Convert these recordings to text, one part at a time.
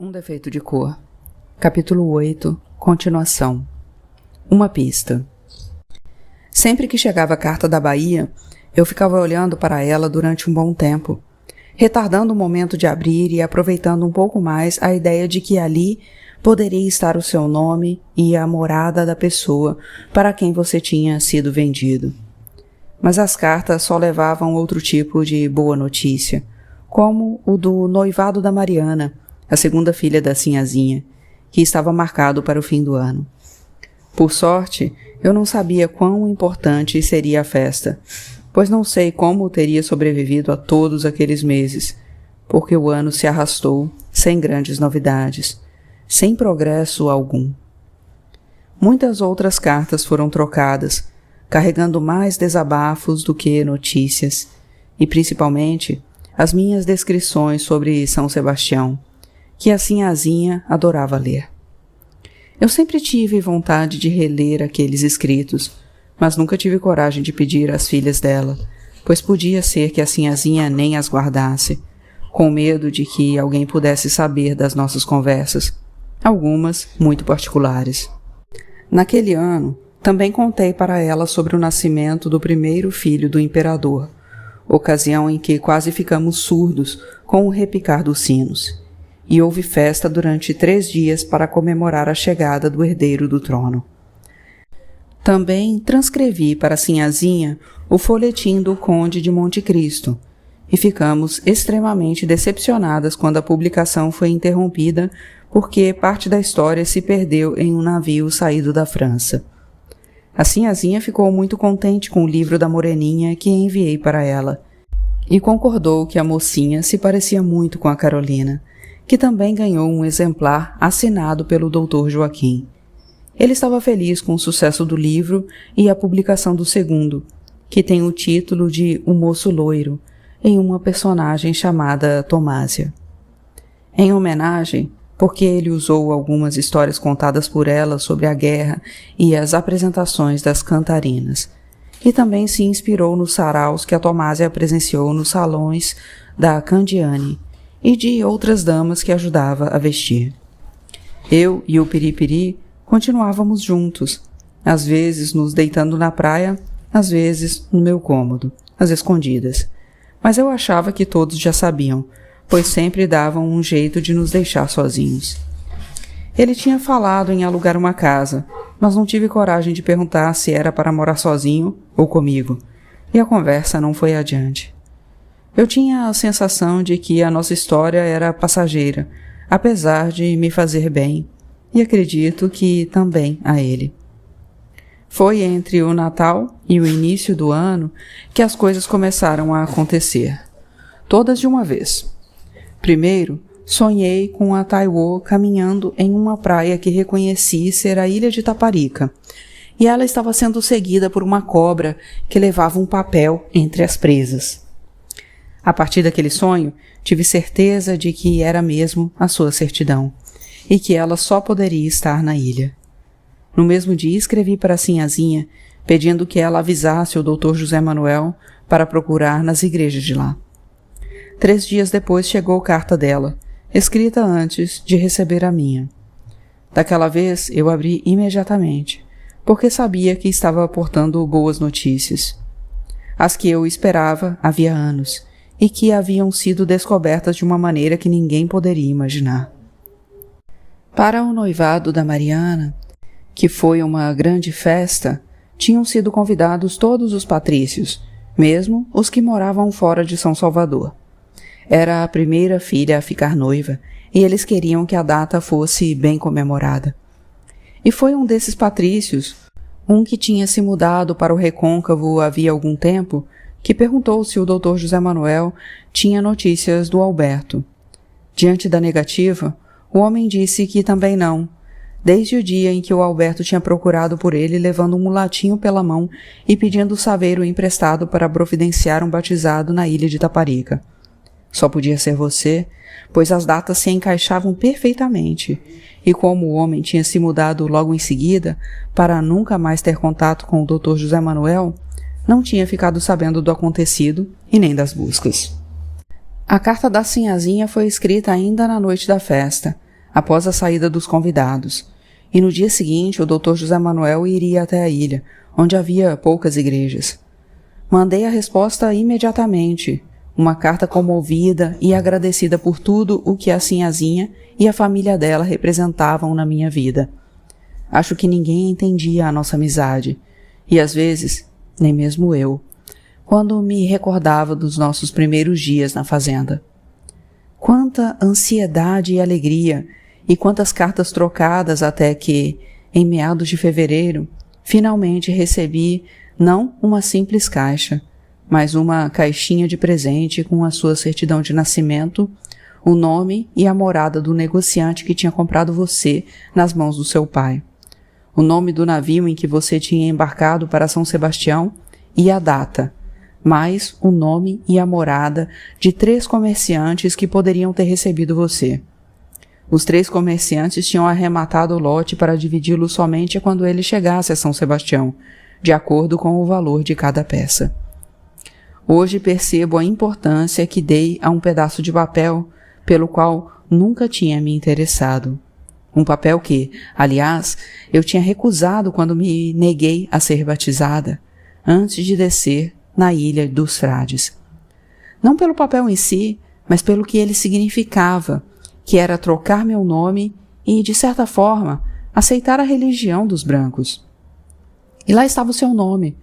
Um defeito de cor. Capítulo 8. Continuação. Uma pista. Sempre que chegava a carta da Bahia, eu ficava olhando para ela durante um bom tempo, retardando o momento de abrir e aproveitando um pouco mais a ideia de que ali poderia estar o seu nome e a morada da pessoa para quem você tinha sido vendido. Mas as cartas só levavam outro tipo de boa notícia, como o do noivado da Mariana, a segunda filha da Sinhazinha, que estava marcado para o fim do ano. Por sorte, eu não sabia quão importante seria a festa, pois não sei como teria sobrevivido a todos aqueles meses, porque o ano se arrastou sem grandes novidades, sem progresso algum. Muitas outras cartas foram trocadas, carregando mais desabafos do que notícias, e principalmente as minhas descrições sobre São Sebastião, que a Sinhazinha adorava ler. Eu sempre tive vontade de reler aqueles escritos, mas nunca tive coragem de pedir às filhas dela, pois podia ser que a Sinhazinha nem as guardasse, com medo de que alguém pudesse saber das nossas conversas, algumas muito particulares. Naquele ano, também contei para ela sobre o nascimento do primeiro filho do imperador, ocasião em que quase ficamos surdos com o repicar dos sinos, e houve festa durante 3 dias para comemorar a chegada do herdeiro do trono. Também transcrevi para a Sinhazinha o folhetim do Conde de Monte Cristo, e ficamos extremamente decepcionadas quando a publicação foi interrompida porque parte da história se perdeu em um navio saído da França. A Sinhazinha ficou muito contente com o livro da Moreninha que enviei para ela, e concordou que a mocinha se parecia muito com a Carolina, que também ganhou um exemplar assinado pelo Dr. Joaquim. Ele estava feliz com o sucesso do livro e a publicação do segundo, que tem o título de O Moço Loiro, em uma personagem chamada Tomásia. Em homenagem, porque ele usou algumas histórias contadas por ela sobre a guerra e as apresentações das cantarinas, e também se inspirou nos saraus que a Tomásia presenciou nos salões da Candiani e de outras damas que ajudava a vestir. Eu e o Piripiri continuávamos juntos, às vezes nos deitando na praia, às vezes no meu cômodo, às escondidas, mas eu achava que todos já sabiam, pois sempre davam um jeito de nos deixar sozinhos. Ele tinha falado em alugar uma casa, mas não tive coragem de perguntar se era para morar sozinho ou comigo, e a conversa não foi adiante. Eu tinha a sensação de que a nossa história era passageira, apesar de me fazer bem, e acredito que também a ele. Foi entre o Natal e o início do ano que as coisas começaram a acontecer, todas de uma vez. Primeiro, sonhei com a Taiwo caminhando em uma praia que reconheci ser a ilha de Taparica, e ela estava sendo seguida por uma cobra que levava um papel entre as presas. A partir daquele sonho, tive certeza de que era mesmo a sua certidão, e que ela só poderia estar na ilha. No mesmo dia escrevi para a Sinhazinha, pedindo que ela avisasse o Dr. José Manuel para procurar nas igrejas de lá. 3 dias depois chegou a carta dela, escrita antes de receber a minha. Daquela vez eu abri imediatamente, porque sabia que estava portando boas notícias. As que eu esperava havia anos, e que haviam sido descobertas de uma maneira que ninguém poderia imaginar. Para o noivado da Mariana, que foi uma grande festa, tinham sido convidados todos os patrícios, mesmo os que moravam fora de São Salvador. Era a primeira filha a ficar noiva, e eles queriam que a data fosse bem comemorada. E foi um desses patrícios, um que tinha se mudado para o Recôncavo havia algum tempo, que perguntou se o Dr. José Manuel tinha notícias do Alberto. Diante da negativa, o homem disse que também não, desde o dia em que o Alberto tinha procurado por ele levando um mulatinho pela mão e pedindo o saveiro emprestado para providenciar um batizado na ilha de Taparica. Só podia ser você, pois as datas se encaixavam perfeitamente, e como o homem tinha se mudado logo em seguida, para nunca mais ter contato com o Dr. José Manuel, não tinha ficado sabendo do acontecido e nem das buscas. A carta da Sinhazinha foi escrita ainda na noite da festa, após a saída dos convidados, e no dia seguinte o Dr. José Manuel iria até a ilha, onde havia poucas igrejas. Mandei a resposta imediatamente, uma carta comovida e agradecida por tudo o que a sinhazinha e a família dela representavam na minha vida. Acho que ninguém entendia a nossa amizade, e às vezes, nem mesmo eu, quando me recordava dos nossos primeiros dias na fazenda. Quanta ansiedade e alegria, e quantas cartas trocadas até que, em meados de fevereiro, finalmente recebi não uma simples caixa, mas uma caixinha de presente com a sua certidão de nascimento, o nome e a morada do negociante que tinha comprado você nas mãos do seu pai, o nome do navio em que você tinha embarcado para São Sebastião e a data, mais o nome e a morada de 3 comerciantes que poderiam ter recebido você. Os 3 comerciantes tinham arrematado o lote para dividi-lo somente quando ele chegasse a São Sebastião, de acordo com o valor de cada peça. Hoje percebo a importância que dei a um pedaço de papel pelo qual nunca tinha me interessado. Um papel que, aliás, eu tinha recusado quando me neguei a ser batizada, antes de descer na Ilha dos Frades. Não pelo papel em si, mas pelo que ele significava, que era trocar meu nome e, de certa forma, aceitar a religião dos brancos. E lá estava o seu nome,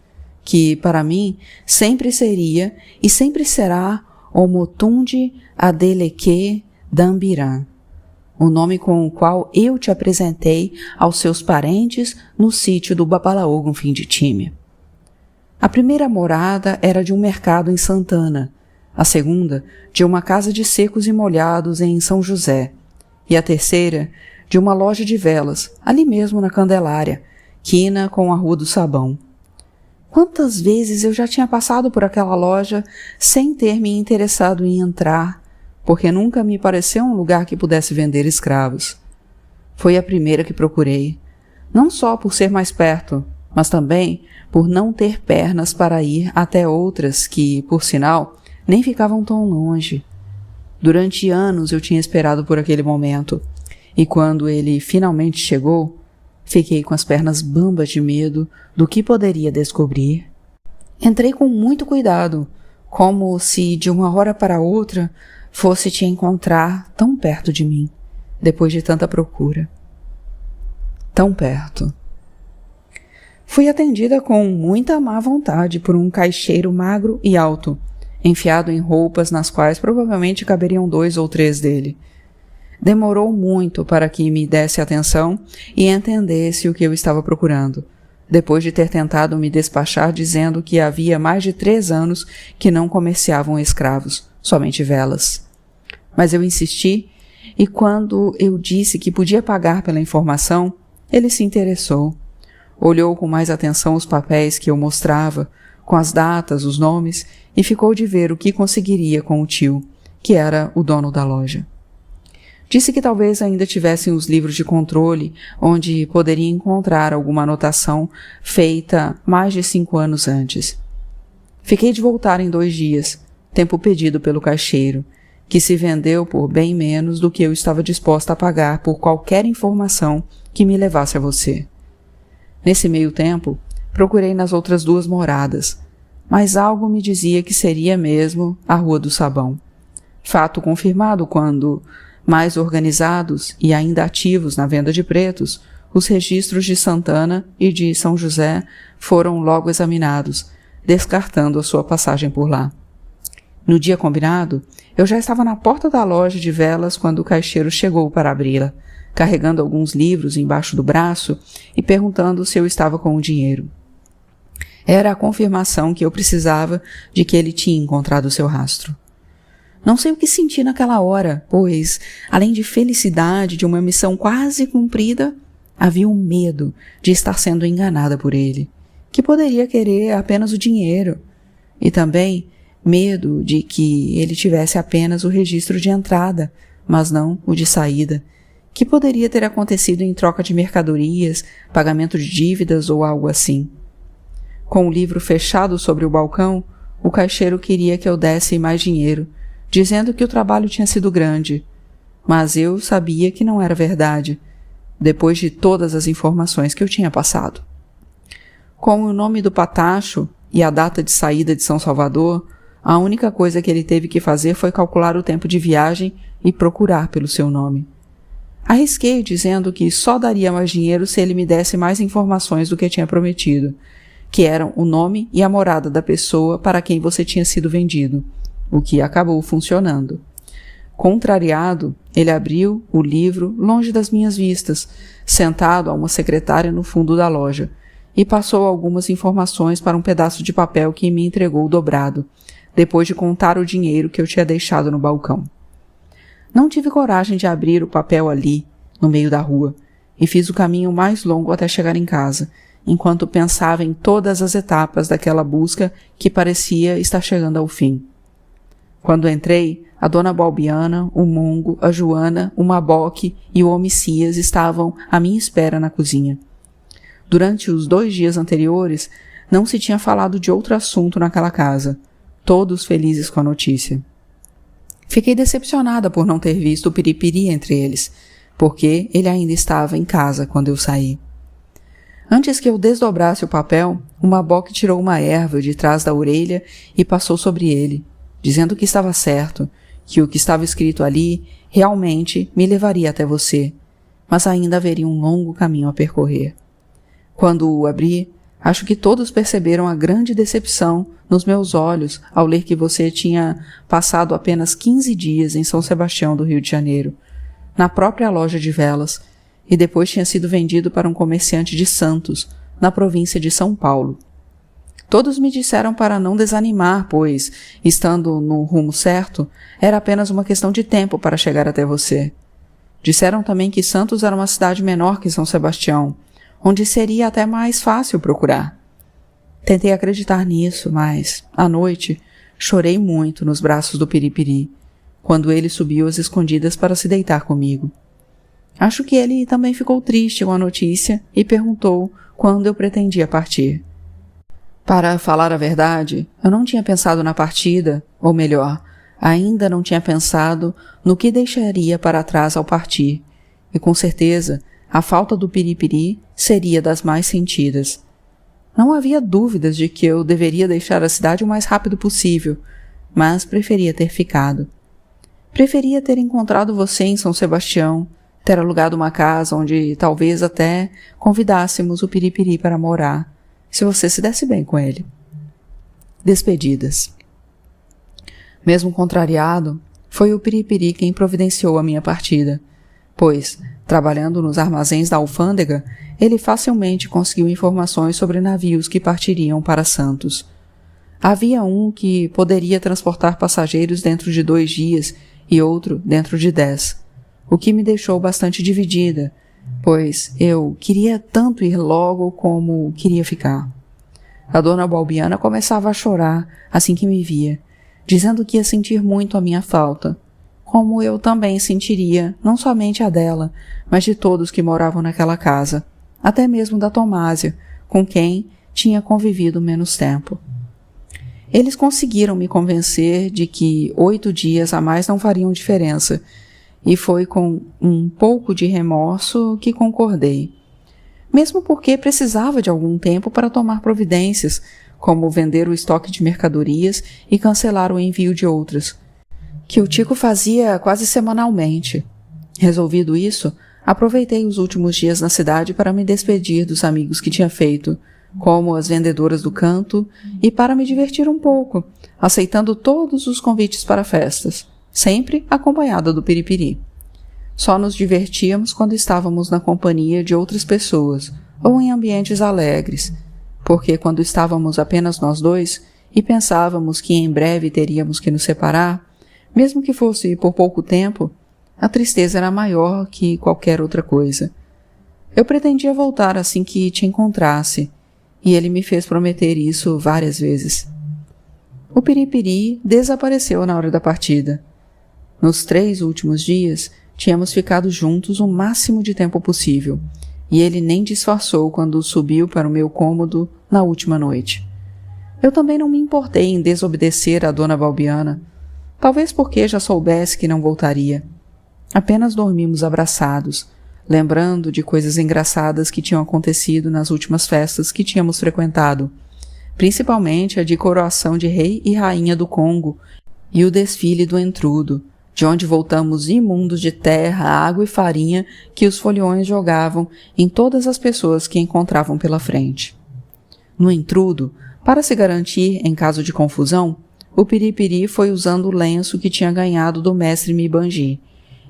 que, para mim, sempre seria e sempre será Omotunde Adeleke Dambiran, o nome com o qual eu te apresentei aos seus parentes no sítio do Babalaúgo, fim de Tímia. A primeira morada era de um mercado em Santana, a segunda de uma casa de secos e molhados em São José, e a terceira de uma loja de velas, ali mesmo na Candelária, quina com a Rua do Sabão. Quantas vezes eu já tinha passado por aquela loja sem ter me interessado em entrar, porque nunca me pareceu um lugar que pudesse vender escravos. Foi a primeira que procurei, não só por ser mais perto, mas também por não ter pernas para ir até outras que, por sinal, nem ficavam tão longe. Durante anos eu tinha esperado por aquele momento, e quando ele finalmente chegou, fiquei com as pernas bambas de medo do que poderia descobrir. Entrei com muito cuidado, como se de uma hora para outra fosse te encontrar tão perto de mim, depois de tanta procura. Tão perto. Fui atendida com muita má vontade por um caixeiro magro e alto, enfiado em roupas nas quais provavelmente caberiam 2 ou 3 dele. Demorou muito para que me desse atenção e entendesse o que eu estava procurando, depois de ter tentado me despachar dizendo que havia mais de 3 anos que não comerciavam escravos, somente velas. Mas eu insisti, e quando eu disse que podia pagar pela informação, ele se interessou. Olhou com mais atenção os papéis que eu mostrava, com as datas, os nomes, e ficou de ver o que conseguiria com o tio, que era o dono da loja. Disse que talvez ainda tivessem os livros de controle, onde poderia encontrar alguma anotação feita mais de 5 anos antes. Fiquei de voltar em 2 dias, tempo pedido pelo caixeiro, que se vendeu por bem menos do que eu estava disposta a pagar por qualquer informação que me levasse a você. Nesse meio tempo, procurei nas outras 2 moradas, mas algo me dizia que seria mesmo a Rua do Sabão. Fato confirmado quando, mais organizados e ainda ativos na venda de pretos, os registros de Santana e de São José foram logo examinados, descartando a sua passagem por lá. No dia combinado, eu já estava na porta da loja de velas quando o caixeiro chegou para abri-la, carregando alguns livros embaixo do braço e perguntando se eu estava com o dinheiro. Era a confirmação que eu precisava de que ele tinha encontrado seu rastro. Não sei o que senti naquela hora, pois, além de felicidade de uma missão quase cumprida, havia um medo de estar sendo enganada por ele, que poderia querer apenas o dinheiro, e também medo de que ele tivesse apenas o registro de entrada, mas não o de saída, que poderia ter acontecido em troca de mercadorias, pagamento de dívidas ou algo assim. Com o livro fechado sobre o balcão, o caixeiro queria que eu desse mais dinheiro, dizendo que o trabalho tinha sido grande, mas eu sabia que não era verdade, depois de todas as informações que eu tinha passado. Com o nome do Patacho e a data de saída de São Salvador, a única coisa que ele teve que fazer foi calcular o tempo de viagem e procurar pelo seu nome. Arrisquei dizendo que só daria mais dinheiro se ele me desse mais informações do que tinha prometido, que eram o nome e a morada da pessoa para quem você tinha sido vendido, o que acabou funcionando. Contrariado, ele abriu o livro longe das minhas vistas, sentado a uma secretária no fundo da loja, e passou algumas informações para um pedaço de papel que me entregou dobrado, depois de contar o dinheiro que eu tinha deixado no balcão. Não tive coragem de abrir o papel ali, no meio da rua, e fiz o caminho mais longo até chegar em casa, enquanto pensava em todas as etapas daquela busca que parecia estar chegando ao fim. Quando entrei, a dona Balbiana, o Mongo, a Joana, o Maboque e o Homicias estavam à minha espera na cozinha. Durante os 2 dias anteriores, não se tinha falado de outro assunto naquela casa, todos felizes com a notícia. Fiquei decepcionada por não ter visto o Piripiri entre eles, porque ele ainda estava em casa quando eu saí. Antes que eu desdobrasse o papel, o Maboque tirou uma erva de trás da orelha e passou sobre ele, dizendo que estava certo, que o que estava escrito ali realmente me levaria até você, mas ainda haveria um longo caminho a percorrer. Quando o abri, acho que todos perceberam a grande decepção nos meus olhos ao ler que você tinha passado apenas 15 dias em São Sebastião do Rio de Janeiro, na própria loja de velas, e depois tinha sido vendido para um comerciante de Santos, na província de São Paulo. Todos me disseram para não desanimar, pois, estando no rumo certo, era apenas uma questão de tempo para chegar até você. Disseram também que Santos era uma cidade menor que São Sebastião, onde seria até mais fácil procurar. Tentei acreditar nisso, mas, à noite, chorei muito nos braços do Piripiri, quando ele subiu às escondidas para se deitar comigo. Acho que ele também ficou triste com a notícia e perguntou quando eu pretendia partir. Para falar a verdade, eu não tinha pensado na partida, ou melhor, ainda não tinha pensado no que deixaria para trás ao partir, e com certeza a falta do Piripiri seria das mais sentidas. Não havia dúvidas de que eu deveria deixar a cidade o mais rápido possível, mas preferia ter ficado. Preferia ter encontrado você em São Sebastião, ter alugado uma casa onde talvez até convidássemos o Piripiri para morar, se você se desse bem com ele. Despedidas. Mesmo contrariado, foi o Piripiri quem providenciou a minha partida, pois, trabalhando nos armazéns da alfândega, ele facilmente conseguiu informações sobre navios que partiriam para Santos. Havia um que poderia transportar passageiros dentro de 2 dias e outro dentro de 10, o que me deixou bastante dividida, pois eu queria tanto ir logo como queria ficar. A dona Balbiana começava a chorar assim que me via, dizendo que ia sentir muito a minha falta, como eu também sentiria não somente a dela, mas de todos que moravam naquela casa, até mesmo da Tomásia, com quem tinha convivido menos tempo. Eles conseguiram me convencer de que 8 dias a mais não fariam diferença, e foi com um pouco de remorso que concordei. Mesmo porque precisava de algum tempo para tomar providências, como vender o estoque de mercadorias e cancelar o envio de outras, que o Tico fazia quase semanalmente. Resolvido isso, aproveitei os últimos dias na cidade para me despedir dos amigos que tinha feito, como as vendedoras do canto, e para me divertir um pouco, aceitando todos os convites para festas, sempre acompanhada do Piripiri. Só nos divertíamos quando estávamos na companhia de outras pessoas ou em ambientes alegres, porque quando estávamos apenas nós dois e pensávamos que em breve teríamos que nos separar, mesmo que fosse por pouco tempo, a tristeza era maior que qualquer outra coisa. Eu pretendia voltar assim que te encontrasse, e ele me fez prometer isso várias vezes. O Piripiri desapareceu na hora da partida. Nos 3 últimos dias, tínhamos ficado juntos o máximo de tempo possível, e ele nem disfarçou quando subiu para o meu cômodo na última noite. Eu também não me importei em desobedecer à dona Balbiana, talvez porque já soubesse que não voltaria. Apenas dormimos abraçados, lembrando de coisas engraçadas que tinham acontecido nas últimas festas que tínhamos frequentado, principalmente a de coroação de rei e rainha do Congo e o desfile do entrudo, de onde voltamos imundos de terra, água e farinha que os foliões jogavam em todas as pessoas que encontravam pela frente. No entrudo, para se garantir em caso de confusão, o Piripiri foi usando o lenço que tinha ganhado do mestre Mibanji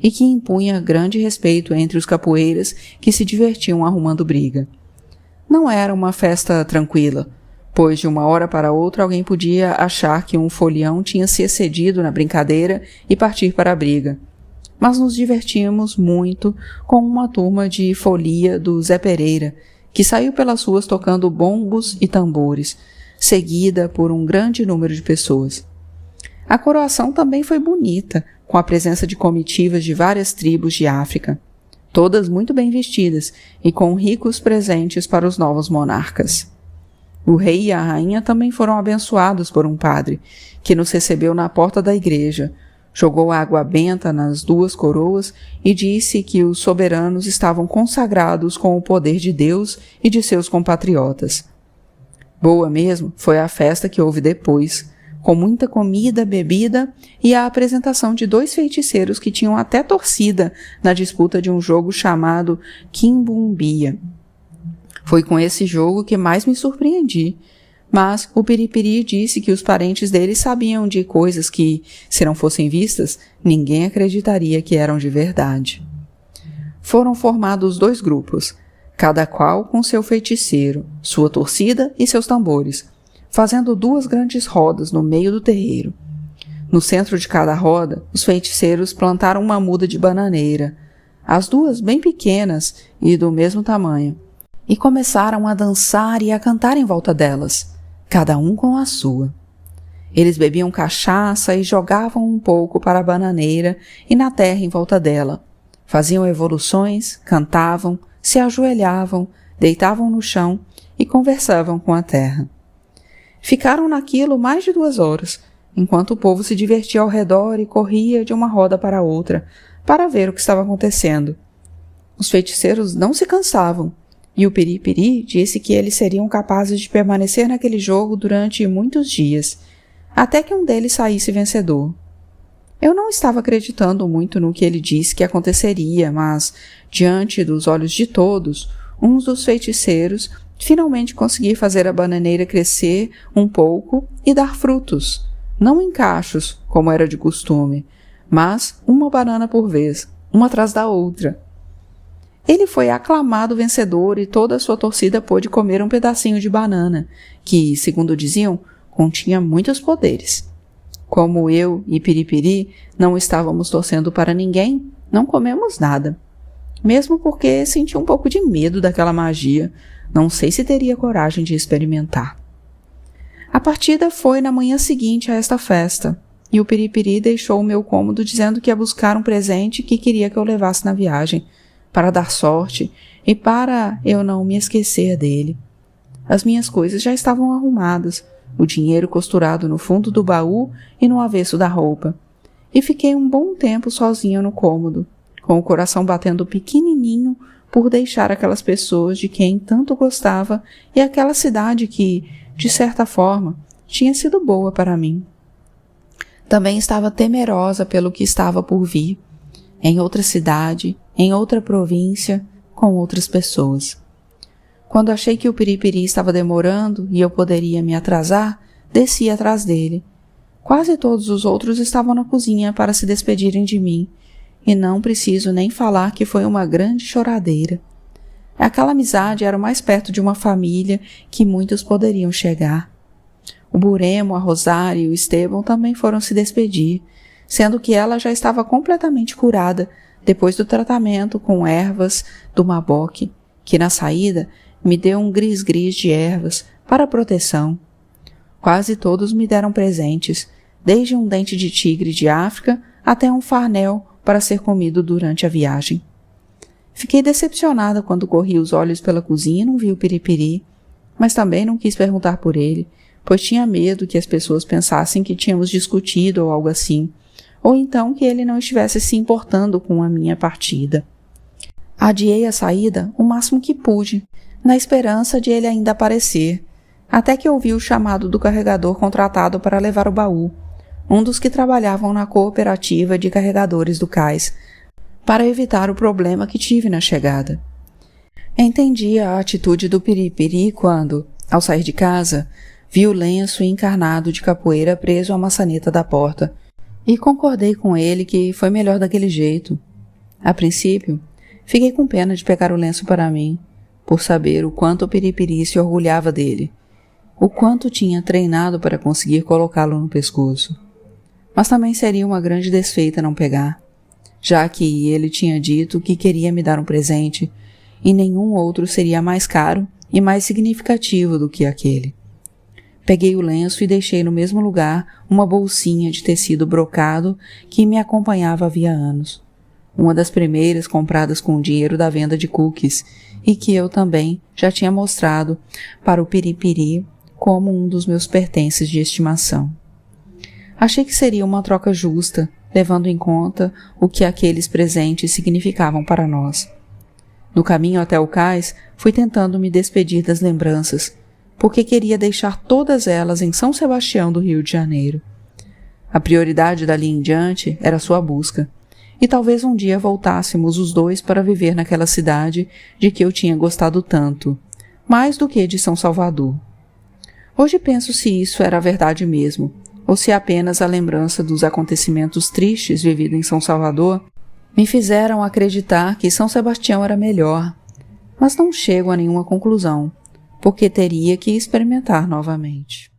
e que impunha grande respeito entre os capoeiras que se divertiam arrumando briga. Não era uma festa tranquila, pois de uma hora para outra alguém podia achar que um folião tinha se excedido na brincadeira e partir para a briga. Mas nos divertimos muito com uma turma de folia do Zé Pereira, que saiu pelas ruas tocando bombos e tambores, seguida por um grande número de pessoas. A coroação também foi bonita, com a presença de comitivas de várias tribos de África, todas muito bem vestidas e com ricos presentes para os novos monarcas. O rei e a rainha também foram abençoados por um padre, que nos recebeu na porta da igreja, jogou água benta nas duas coroas e disse que os soberanos estavam consagrados com o poder de Deus e de seus compatriotas. Boa mesmo foi a festa que houve depois, com muita comida, bebida e a apresentação de 2 feiticeiros que tinham até torcida na disputa de um jogo chamado Quimbumbia. Foi com esse jogo que mais me surpreendi, mas o Piripiri disse que os parentes dele sabiam de coisas que, se não fossem vistas, ninguém acreditaria que eram de verdade. Foram formados 2 grupos, cada qual com seu feiticeiro, sua torcida e seus tambores, fazendo 2 grandes rodas no meio do terreiro. No centro de cada roda, os feiticeiros plantaram uma muda de bananeira, as 2 bem pequenas e do mesmo tamanho, e começaram a dançar e a cantar em volta delas, cada um com a sua. Eles bebiam cachaça e jogavam um pouco para a bananeira e na terra em volta dela. Faziam evoluções, cantavam, se ajoelhavam, deitavam no chão e conversavam com a terra. Ficaram naquilo mais de 2 horas, enquanto o povo se divertia ao redor e corria de uma roda para outra, para ver o que estava acontecendo. Os feiticeiros não se cansavam, e o Piripiri disse que eles seriam capazes de permanecer naquele jogo durante muitos dias, até que um deles saísse vencedor. Eu não estava acreditando muito no que ele disse que aconteceria, mas, diante dos olhos de todos, um dos feiticeiros finalmente conseguiu fazer a bananeira crescer um pouco e dar frutos, não em cachos, como era de costume, mas uma banana por vez, uma atrás da outra. Ele foi aclamado vencedor e toda a sua torcida pôde comer um pedacinho de banana, que, segundo diziam, continha muitos poderes. Como eu e Piripiri não estávamos torcendo para ninguém, não comemos nada. Mesmo porque senti um pouco de medo daquela magia, não sei se teria coragem de experimentar. A partida foi na manhã seguinte a esta festa, e o Piripiri deixou o meu cômodo dizendo que ia buscar um presente que queria que eu levasse na viagem, para dar sorte e para eu não me esquecer dele. As minhas coisas já estavam arrumadas, o dinheiro costurado no fundo do baú e no avesso da roupa, e fiquei um bom tempo sozinha no cômodo, com o coração batendo pequenininho por deixar aquelas pessoas de quem tanto gostava e aquela cidade que, de certa forma, tinha sido boa para mim. Também estava temerosa pelo que estava por vir, em outra cidade, em outra província, com outras pessoas. Quando achei que o Piripiri estava demorando e eu poderia me atrasar, desci atrás dele. Quase todos os outros estavam na cozinha para se despedirem de mim, e não preciso nem falar que foi uma grande choradeira. Aquela amizade era o mais perto de uma família que muitos poderiam chegar. O Buremo, a Rosário e o Estevão também foram se despedir, sendo que ela já estava completamente curada depois do tratamento com ervas do maboque, que na saída me deu um gris-gris de ervas para proteção. Quase todos me deram presentes, desde um dente de tigre de África até um farnel para ser comido durante a viagem. Fiquei decepcionada quando corri os olhos pela cozinha e não vi o Piripiri, mas também não quis perguntar por ele, pois tinha medo que as pessoas pensassem que tínhamos discutido ou algo assim, ou então que ele não estivesse se importando com a minha partida. Adiei a saída o máximo que pude, na esperança de ele ainda aparecer, até que ouvi o chamado do carregador contratado para levar o baú, um dos que trabalhavam na cooperativa de carregadores do cais, para evitar o problema que tive na chegada. Entendi a atitude do Piripiri quando, ao sair de casa, vi o lenço encarnado de capoeira preso à maçaneta da porta, e concordei com ele que foi melhor daquele jeito. A princípio, fiquei com pena de pegar o lenço para mim, por saber o quanto o Piripiri se orgulhava dele, o quanto tinha treinado para conseguir colocá-lo no pescoço. Mas também seria uma grande desfeita não pegar, já que ele tinha dito que queria me dar um presente, e nenhum outro seria mais caro e mais significativo do que aquele. Peguei o lenço e deixei no mesmo lugar uma bolsinha de tecido brocado que me acompanhava havia anos, uma das primeiras compradas com o dinheiro da venda de cookies e que eu também já tinha mostrado para o Piripiri como um dos meus pertences de estimação. Achei que seria uma troca justa, levando em conta o que aqueles presentes significavam para nós. No caminho até o cais, fui tentando me despedir das lembranças, porque queria deixar todas elas em São Sebastião do Rio de Janeiro. A prioridade dali em diante era sua busca, e talvez um dia voltássemos os dois para viver naquela cidade de que eu tinha gostado tanto, mais do que de São Salvador. Hoje penso se isso era a verdade mesmo, ou se apenas a lembrança dos acontecimentos tristes vividos em São Salvador me fizeram acreditar que São Sebastião era melhor, mas não chego a nenhuma conclusão, porque teria que experimentar novamente.